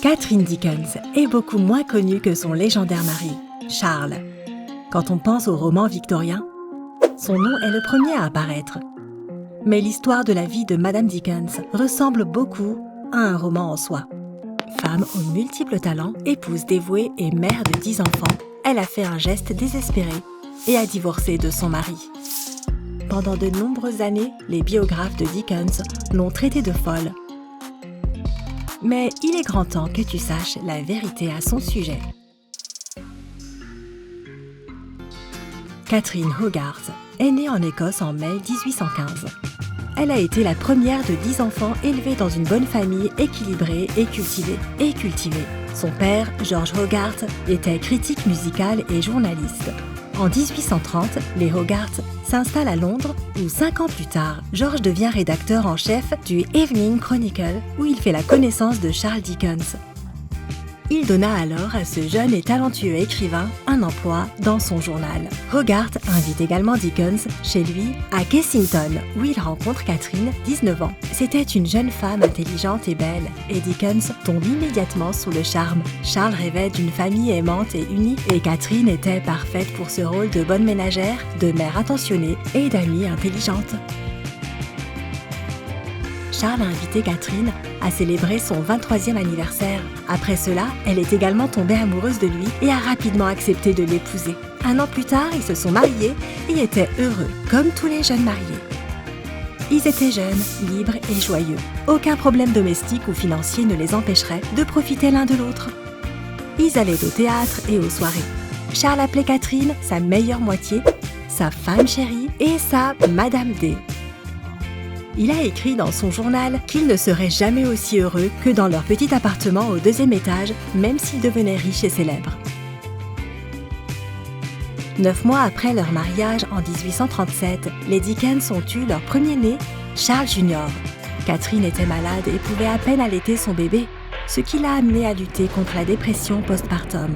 Catherine Dickens est beaucoup moins connue que son légendaire mari, Charles. Quand on pense au roman victorien, son nom est le premier à apparaître. Mais l'histoire de la vie de Madame Dickens ressemble beaucoup à un roman en soi. Femme aux multiples talents, épouse dévouée et mère de 10 enfants, elle a fait un geste désespéré et a divorcé de son mari. Pendant de nombreuses années, les biographes de Dickens l'ont traitée de folle. Mais il est grand temps que tu saches la vérité à son sujet. Catherine Hogarth est née en Écosse en mai 1815. Elle a été la première de 10 enfants élevés dans une bonne famille équilibrée et cultivée. Son père, George Hogarth, était critique musical et journaliste. En 1830, les Hogarth s'installent à Londres où 5 ans plus tard, George devient rédacteur en chef du Evening Chronicle où il fait la connaissance de Charles Dickens. Il donna alors à ce jeune et talentueux écrivain un emploi dans son journal. Hogarth invite également Dickens chez lui à Kensington, où il rencontre Catherine, 19 ans. C'était une jeune femme intelligente et belle, et Dickens tombe immédiatement sous le charme. Charles rêvait d'une famille aimante et unie, et Catherine était parfaite pour ce rôle de bonne ménagère, de mère attentionnée et d'amie intelligente. Charles a invité Catherine à célébrer son 23e anniversaire. Après cela, elle est également tombée amoureuse de lui et a rapidement accepté de l'épouser. 1 an plus tard, ils se sont mariés et étaient heureux, comme tous les jeunes mariés. Ils étaient jeunes, libres et joyeux. Aucun problème domestique ou financier ne les empêcherait de profiter l'un de l'autre. Ils allaient au théâtre et aux soirées. Charles appelait Catherine sa meilleure moitié, sa femme chérie et sa Madame D. Il a écrit dans son journal qu'il ne serait jamais aussi heureux que dans leur petit appartement au 2e étage, même s'ils devenaient riches et célèbres. 9 mois après leur mariage en 1837, les Dickens ont eu leur premier-né, Charles Jr. Catherine était malade et pouvait à peine allaiter son bébé, ce qui l'a amené à lutter contre la dépression postpartum.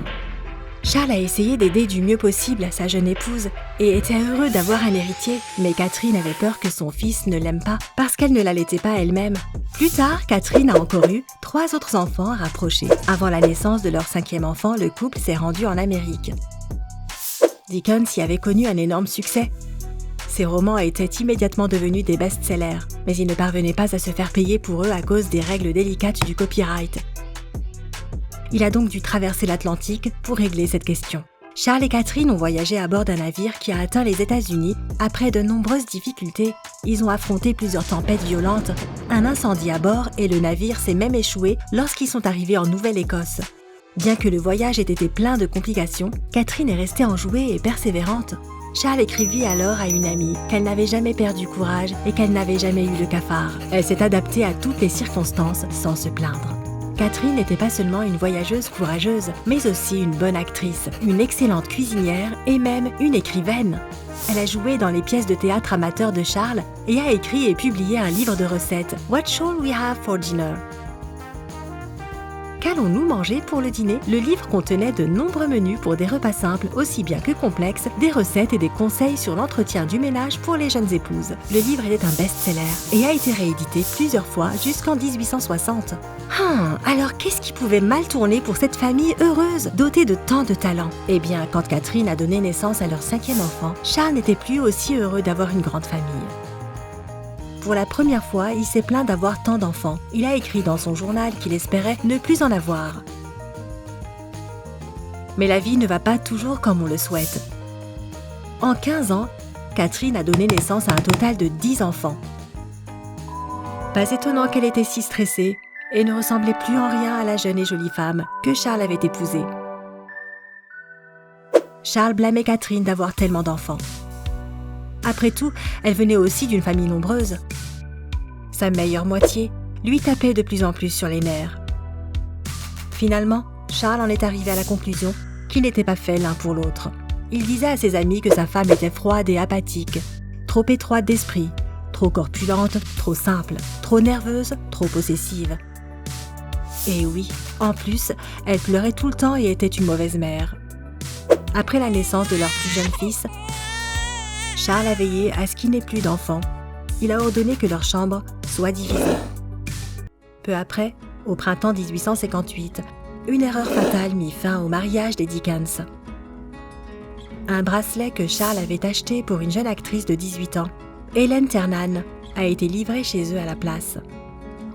Charles a essayé d'aider du mieux possible sa jeune épouse et était heureux d'avoir un héritier, mais Catherine avait peur que son fils ne l'aime pas parce qu'elle ne l'allaitait pas elle-même. Plus tard, Catherine a encore eu 3 autres enfants rapprochés. Avant la naissance de leur 5e enfant, le couple s'est rendu en Amérique. Dickens y avait connu un énorme succès. Ses romans étaient immédiatement devenus des best-sellers, mais ils ne parvenaient pas à se faire payer pour eux à cause des règles délicates du copyright. Il a donc dû traverser l'Atlantique pour régler cette question. Charles et Catherine ont voyagé à bord d'un navire qui a atteint les États-Unis après de nombreuses difficultés. Ils ont affronté plusieurs tempêtes violentes, un incendie à bord et le navire s'est même échoué lorsqu'ils sont arrivés en Nouvelle-Écosse. Bien que le voyage ait été plein de complications, Catherine est restée enjouée et persévérante. Charles écrivit alors à une amie qu'elle n'avait jamais perdu courage et qu'elle n'avait jamais eu le cafard. Elle s'est adaptée à toutes les circonstances sans se plaindre. Catherine n'était pas seulement une voyageuse courageuse, mais aussi une bonne actrice, une excellente cuisinière et même une écrivaine. Elle a joué dans les pièces de théâtre amateurs de Charles et a écrit et publié un livre de recettes, What Shall We Have for Dinner? Qu'allons-nous manger pour le dîner? Le livre contenait de nombreux menus pour des repas simples, aussi bien que complexes, des recettes et des conseils sur l'entretien du ménage pour les jeunes épouses. Le livre était un best-seller et a été réédité plusieurs fois jusqu'en 1860. Alors qu'est-ce qui pouvait mal tourner pour cette famille heureuse, dotée de tant de talents? Eh bien, quand Catherine a donné naissance à leur 5e enfant, Charles n'était plus aussi heureux d'avoir une grande famille. Pour la première fois, il s'est plaint d'avoir tant d'enfants. Il a écrit dans son journal qu'il espérait ne plus en avoir. Mais la vie ne va pas toujours comme on le souhaite. En 15 ans, Catherine a donné naissance à un total de 10 enfants. Pas étonnant qu'elle était si stressée et ne ressemblait plus en rien à la jeune et jolie femme que Charles avait épousée. Charles blâmait Catherine d'avoir tellement d'enfants. Après tout, elle venait aussi d'une famille nombreuse. Sa meilleure moitié lui tapait de plus en plus sur les nerfs. Finalement, Charles en est arrivé à la conclusion qu'ils n'étaient pas faits l'un pour l'autre. Il disait à ses amis que sa femme était froide et apathique, trop étroite d'esprit, trop corpulente, trop simple, trop nerveuse, trop possessive. Et oui, en plus, elle pleurait tout le temps et était une mauvaise mère. Après la naissance de leur plus jeune fils, Charles a veillé à ce qu'il n'ait plus d'enfants. Il a ordonné que leur chambre soit divisé. Peu après, au printemps 1858, une erreur fatale mit fin au mariage des Dickens. Un bracelet que Charles avait acheté pour une jeune actrice de 18 ans, Hélène Ternan, a été livré chez eux à la place.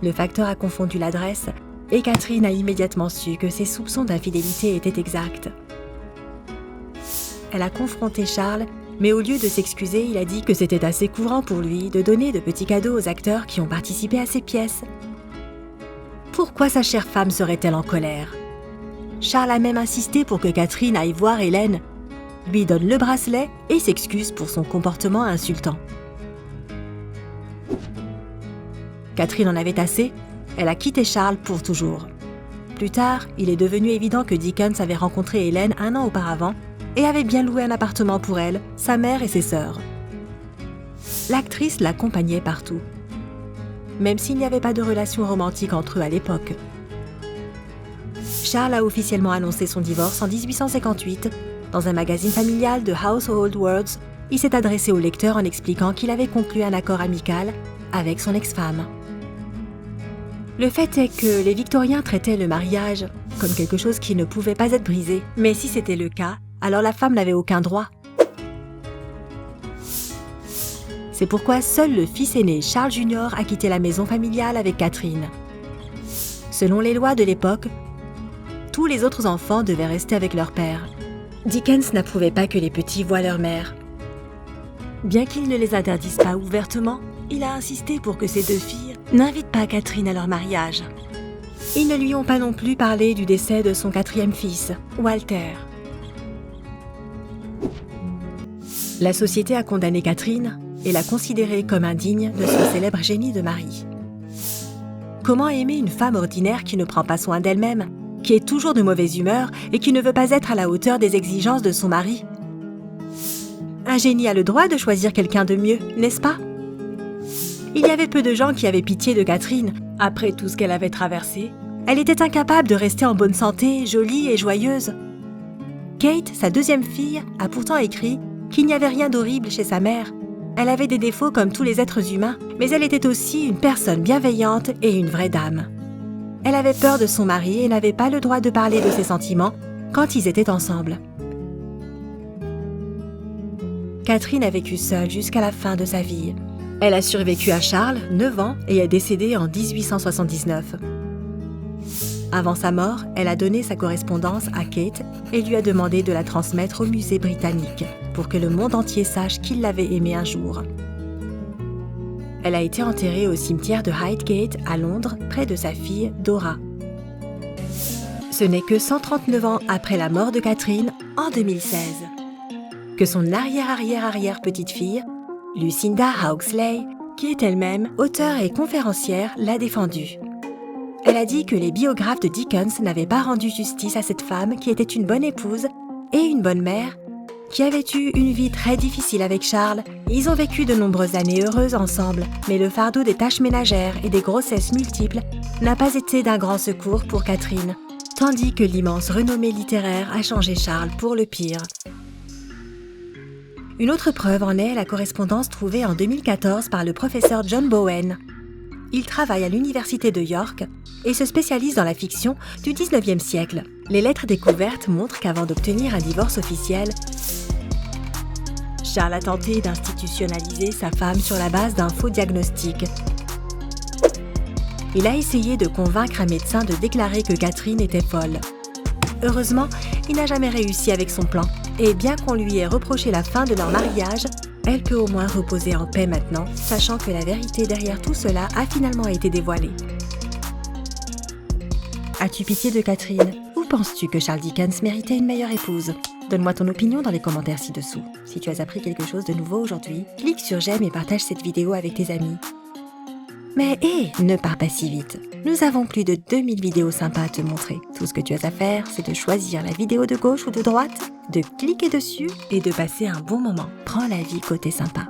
Le facteur a confondu l'adresse et Catherine a immédiatement su que ses soupçons d'infidélité étaient exacts. Elle a confronté Charles, mais au lieu de s'excuser, il a dit que c'était assez courant pour lui de donner de petits cadeaux aux acteurs qui ont participé à ses pièces. Pourquoi sa chère femme serait-elle en colère? Charles a même insisté pour que Catherine aille voir Hélène, lui donne le bracelet et s'excuse pour son comportement insultant. Catherine en avait assez, elle a quitté Charles pour toujours. Plus tard, il est devenu évident que Dickens avait rencontré Hélène 1 an auparavant et avait bien loué un appartement pour elle, sa mère et ses sœurs. L'actrice l'accompagnait partout, même s'il n'y avait pas de relation romantique entre eux à l'époque. Charles a officiellement annoncé son divorce en 1858. Dans un magazine familial de Household Words, il s'est adressé au lecteur en expliquant qu'il avait conclu un accord amical avec son ex-femme. Le fait est que les Victoriens traitaient le mariage comme quelque chose qui ne pouvait pas être brisé, mais si c'était le cas, alors la femme n'avait aucun droit. C'est pourquoi seul le fils aîné Charles Jr. a quitté la maison familiale avec Catherine. Selon les lois de l'époque, tous les autres enfants devaient rester avec leur père. Dickens n'approuvait pas que les petits voient leur mère. Bien qu'il ne les interdise pas ouvertement, il a insisté pour que ses 2 filles n'invitent pas Catherine à leur mariage. Ils ne lui ont pas non plus parlé du décès de son 4e fils, Walter. La société a condamné Catherine et l'a considérée comme indigne de son célèbre génie de mari. Comment aimer une femme ordinaire qui ne prend pas soin d'elle-même, qui est toujours de mauvaise humeur et qui ne veut pas être à la hauteur des exigences de son mari? Un génie a le droit de choisir quelqu'un de mieux, n'est-ce pas? Il y avait peu de gens qui avaient pitié de Catherine. Après tout ce qu'elle avait traversé, elle était incapable de rester en bonne santé, jolie et joyeuse. Kate, sa 2e fille, a pourtant écrit qu'il n'y avait rien d'horrible chez sa mère. Elle avait des défauts comme tous les êtres humains, mais elle était aussi une personne bienveillante et une vraie dame. Elle avait peur de son mari et n'avait pas le droit de parler de ses sentiments quand ils étaient ensemble. Catherine a vécu seule jusqu'à la fin de sa vie. Elle a survécu à Charles, 9 ans, et est décédée en 1879. Avant sa mort, elle a donné sa correspondance à Kate et lui a demandé de la transmettre au musée britannique pour que le monde entier sache qu'il l'avait aimée un jour. Elle a été enterrée au cimetière de Highgate à Londres, près de sa fille Dora. Ce n'est que 139 ans après la mort de Catherine, en 2016, que son arrière-arrière-arrière-petite-fille, Lucinda Hawksley, qui est elle-même auteure et conférencière, l'a défendue. Elle a dit que les biographes de Dickens n'avaient pas rendu justice à cette femme qui était une bonne épouse et une bonne mère, qui avait eu une vie très difficile avec Charles. Ils ont vécu de nombreuses années heureuses ensemble, mais le fardeau des tâches ménagères et des grossesses multiples n'a pas été d'un grand secours pour Catherine, tandis que l'immense renommée littéraire a changé Charles pour le pire. Une autre preuve en est la correspondance trouvée en 2014 par le professeur John Bowen. Il travaille à l'université de York et se spécialise dans la fiction du 19e siècle. Les lettres découvertes montrent qu'avant d'obtenir un divorce officiel, Charles a tenté d'institutionnaliser sa femme sur la base d'un faux diagnostic. Il a essayé de convaincre un médecin de déclarer que Catherine était folle. Heureusement, il n'a jamais réussi avec son plan. Et bien qu'on lui ait reproché la fin de leur mariage, elle peut au moins reposer en paix maintenant, sachant que la vérité derrière tout cela a finalement été dévoilée. As-tu pitié de Catherine? Ou penses-tu que Charles Dickens méritait une meilleure épouse? Donne-moi ton opinion dans les commentaires ci-dessous. Si tu as appris quelque chose de nouveau aujourd'hui, clique sur j'aime et partage cette vidéo avec tes amis. Mais ne pars pas si vite. Nous avons plus de 2000 vidéos sympas à te montrer. Tout ce que tu as à faire, c'est de choisir la vidéo de gauche ou de droite, de cliquer dessus et de passer un bon moment. Prends la vie côté sympa.